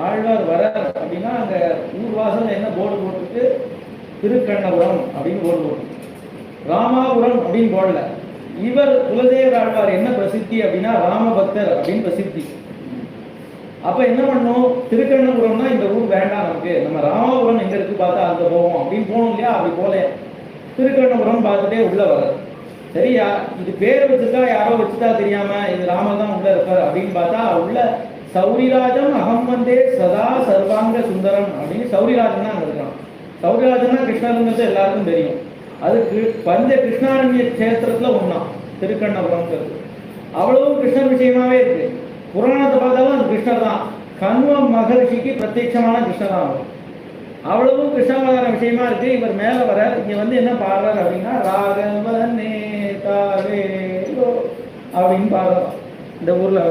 ஆழ்வார் வர அப்படின்னா அங்க ஊர் வாசல் என்ன போர்டு போட்டுட்டு திருக்கண்ணபுரம் அப்படின்னு போர்டு போட்டு, ராமாபுரம் அப்படின்னு போடல. இவர் குலதேவ ஆழ்வார் என்ன பிரசித்தி அப்படின்னா ராமபக்தர் அப்படின்னு பிரசித்தி. அப்ப என்ன பண்ணும், திருக்கண்ணபுரம்னா இந்த ஊர் வேண்டாம் நமக்கு, நம்ம ராமாபுரம் எங்க இருக்கு பார்த்தா அங்க போவோம் அப்படின்னு போகணும் இல்லையா? அப்படி போல திருக்கண்ணபுரம் பார்த்துட்டே உள்ள வர, சரியா இது பேர் வச்சுட்டா யாரோ வச்சுட்டா தெரியாம இது ராமர் தான் உள்ள இருப்பார் அப்படின்னு பார்த்தா உள்ள சௌரிராஜம் அகம் வந்தே சதா சர்வாங்க சுந்தரம் அப்படின்னு சௌரிராஜன் தான் அங்க இருக்கான். சௌரிராஜன்னா கிருஷ்ணருங்கிறது எல்லாருக்கும் தெரியும். அதுக்கு பஞ்ச கிருஷ்ணாரண்ய கஷேத்திரத்துல ஒண்ணா திருக்கண்ணபுரம்ங்கிறது. அவ்வளவு கிருஷ்ணர் விஷயமாவே இருக்கு. புராணத்தை பார்த்தாலும் அது கிருஷ்ணர் தான். கண்வ மகர்ஷிக்கு பிரத்யட்சமான கிருஷ்ணர் தான் அவர். அவ்வளவும் கிருஷ்ணாவதார விஷயமா இருக்கு. இவர் மேல வர இங்க என்ன பாடுறாரு அப்படின்னா ராகவனே தாவே அப்படின்னு பாடுறோம் இந்த ஊர்ல